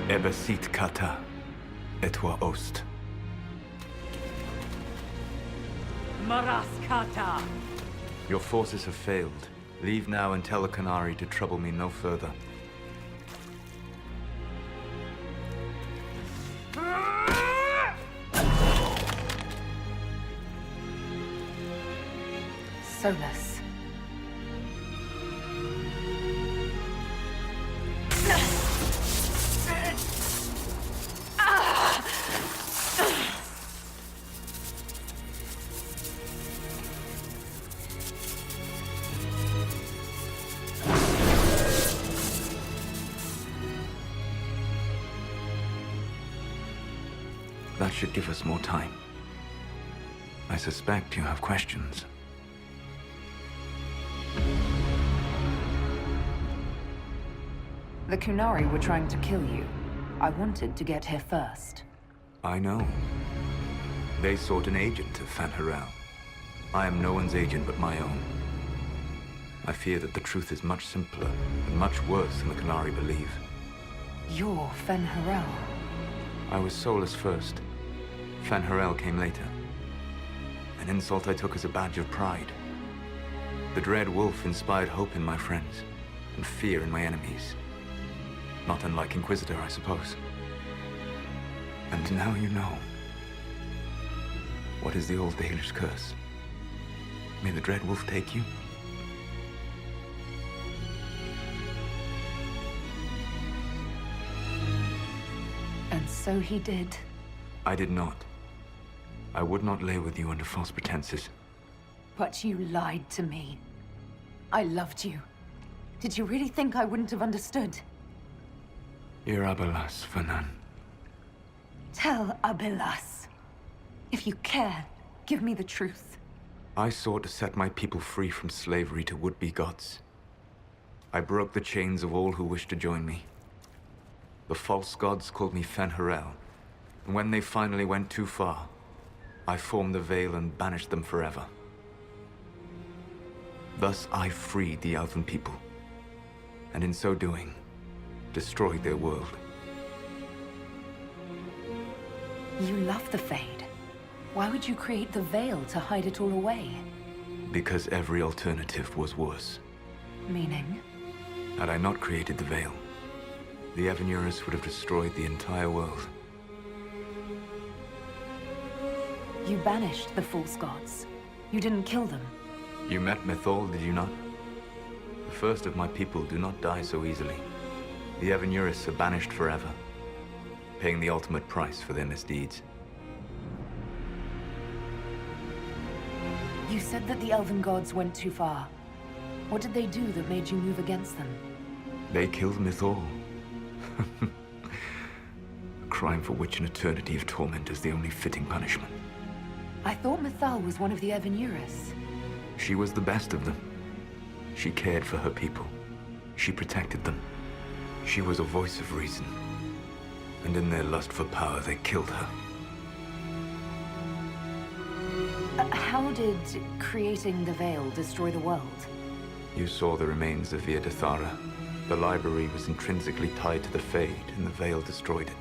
Ebesit kata, etwa ost. Maraskata! Your forces have failed. Leave now and tell the Canary to trouble me no further. Solas. That should give us more time. I suspect you have questions. The Kunari were trying to kill you. I wanted to get here first. I know. They sought an agent of Fanharel. I am no one's agent but my own. I fear that the truth is much simpler and much worse than the Canary believe. You're Fanharel. I was Solas first. Fanharel came later. An insult I took as a badge of pride. The Dread Wolf inspired hope in my friends, and fear in my enemies. Not unlike Inquisitor, I suppose. And now you know. What is the old Dalish curse? May the Dread Wolf take you? And so he did. I did not. I would not lay with you under false pretenses. But you lied to me. I loved you. Did you really think I wouldn't have understood? Irabelas, Fanan. Tell Abelas. If you care, give me the truth. I sought to set my people free from slavery to would-be gods. I broke the chains of all who wished to join me. The false gods called me Fanharel, and when they finally went too far, I formed the Veil and banished them forever. Thus I freed the Elven people, and in so doing, destroyed their world. You love the Fade. Why would you create the Veil to hide it all away? Because every alternative was worse. Meaning? Had I not created the Veil, the Evenuris would have destroyed the entire world. You banished the false gods. You didn't kill them. You met Mythol, did you not? The first of my people do not die so easily. The Evenuris are banished forever, paying the ultimate price for their misdeeds. You said that the Elven gods went too far. What did they do that made you move against them? They killed Mythol. A crime for which an eternity of torment is the only fitting punishment. I thought Mythal was one of the Evenuris. She was the best of them. She cared for her people. She protected them. She was a voice of reason. And in their lust for power, they killed her. How did creating the Veil destroy the world? You saw the remains of Via de Thara. The library was intrinsically tied to the Fade, and the Veil destroyed it.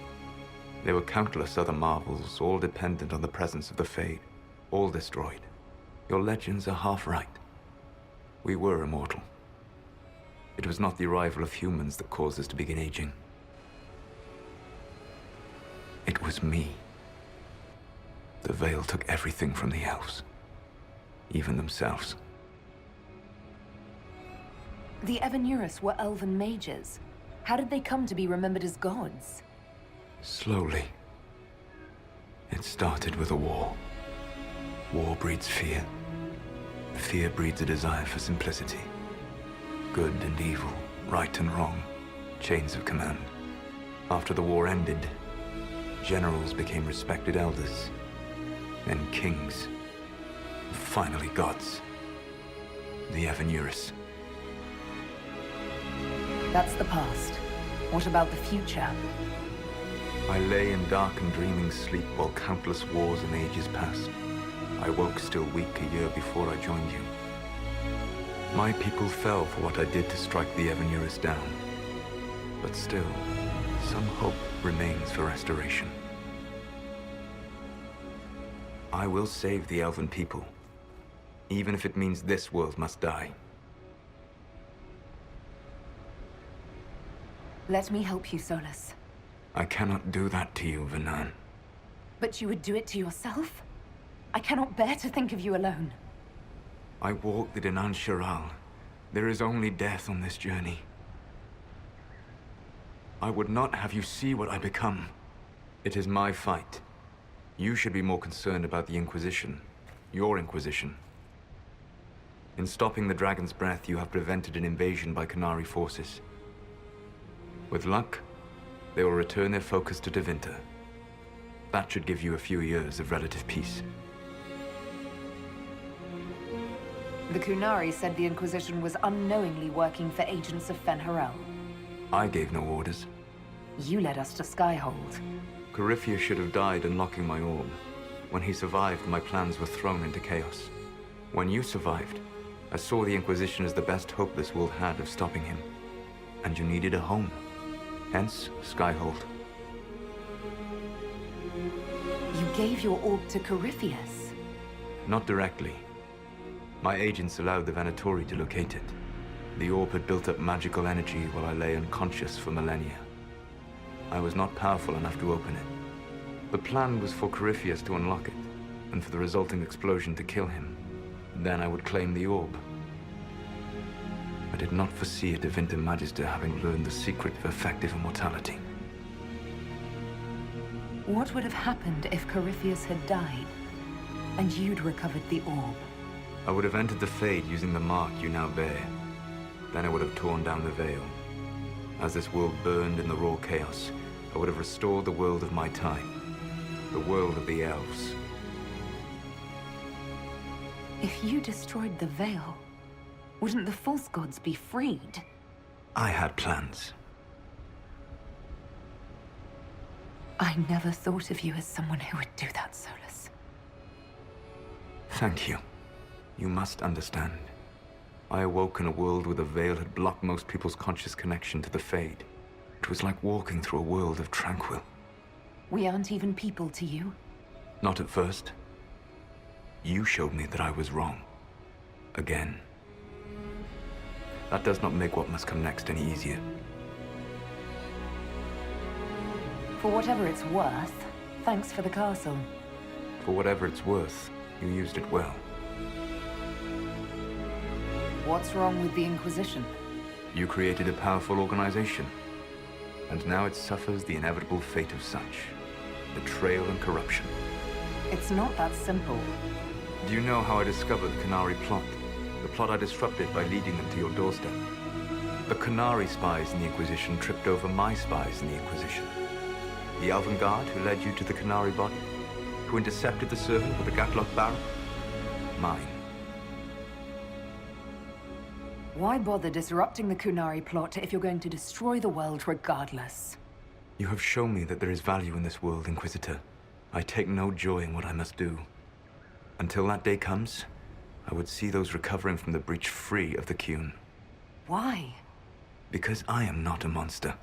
There were countless other marvels, all dependent on the presence of the Fade. All destroyed. Your legends are half right. We were immortal. It was not the arrival of humans that caused us to begin aging. It was me. The Veil took everything from the elves. Even themselves. The Evenuris were elven mages. How did they come to be remembered as gods? Slowly. It started with a war. War breeds fear. Fear breeds a desire for simplicity. Good and evil, right and wrong, chains of command. After the war ended, Generals became respected elders, then kings, and finally gods. The Evanuris. That's the past. What about the future? I lay in dark and dreaming sleep while countless wars and ages passed. I woke still weak a year before I joined you. My people fell for what I did to strike the Evanuris down. But still, some hope remains for restoration. I will save the Elven people, even if it means this world must die. Let me help you, Solas. I cannot do that to you, Vanan. But you would do it to yourself? I cannot bear to think of you alone. I walk the Dinan Shiral. There is only death on this journey. I would not have you see what I become. It is my fight. You should be more concerned about the Inquisition. Your Inquisition. In stopping the Dragon's Breath, you have prevented an invasion by Qunari forces. With luck, they will return their focus to Tevinter. That should give you a few years of relative peace. The Qunari said the Inquisition was unknowingly working for agents of Fen'Harel. I gave no orders. You led us to Skyhold. Corypheus should have died unlocking my orb. When he survived, my plans were thrown into chaos. When you survived, I saw the Inquisition as the best hope this world had of stopping him. And you needed a home. Hence, Skyhold. You gave your orb to Corypheus? Not directly. My agents allowed the Venatori to locate it. The orb had built up magical energy while I lay unconscious for millennia. I was not powerful enough to open it. The plan was for Corypheus to unlock it, and for the resulting explosion to kill him. Then I would claim the orb. I did not foresee a Tevinter Magister having learned the secret of effective immortality. What would have happened if Corypheus had died, and you'd recovered the orb? I would have entered the Fade using the mark you now bear. Then I would have torn down the veil. As this world burned in the raw chaos, I would have restored the world of my time. The world of the elves. If you destroyed the veil, wouldn't the false gods be freed? I had plans. I never thought of you as someone who would do that, Solas. Thank you. You must understand. I awoke in a world where the veil had blocked most people's conscious connection to the Fade. It was like walking through a world of tranquil. We aren't even people to you? Not at first. You showed me that I was wrong. Again. That does not make what must come next any easier. For whatever it's worth, thanks for the castle. For whatever it's worth, you used it well. What's wrong with the Inquisition? You created a powerful organization, and now it suffers the inevitable fate of such. Betrayal and corruption. It's not that simple. Do you know how I discovered the Qunari plot? The plot I disrupted by leading them to your doorstep. The Qunari spies in the Inquisition tripped over my spies in the Inquisition. The Elven Guard who led you to the Qunari body? Who intercepted the servant with the Gatlock barrel? Mine. Why bother disrupting the Qunari plot if you're going to destroy the world regardless? You have shown me that there is value in this world, Inquisitor. I take no joy in what I must do. Until that day comes, I would see those recovering from the breach free of the Qun. Why? Because I am not a monster.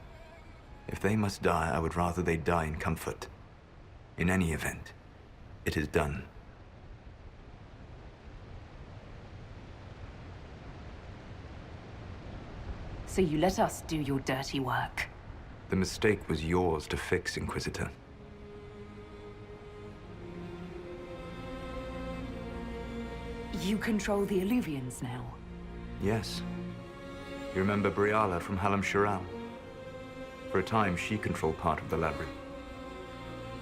If they must die, I would rather they die in comfort. In any event, it is done. So you let us do your dirty work. The mistake was yours to fix, Inquisitor. You control the Illuvians now? Yes. You remember Briala from Halam Shiral? For a time, she controlled part of the labyrinth.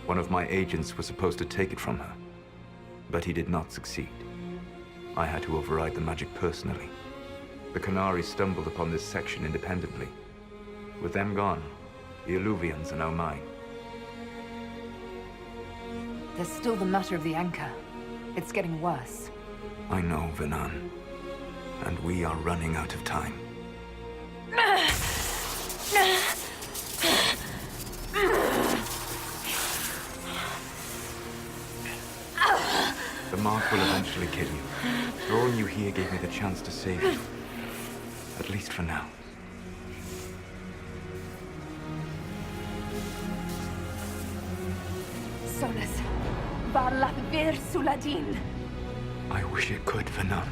One of my agents was supposed to take it from her, but he did not succeed. I had to override the magic personally. The Qunari stumbled upon this section independently. With them gone, the Illuvians are now mine. There's still the matter of the anchor. It's getting worse. I know, Venan. And we are running out of time. The mark will eventually kill you. Drawing you here gave me the chance to save you. At least for now. Solas, var Lavellan Suladin. I wish it could, Venan.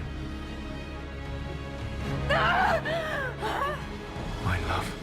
My love.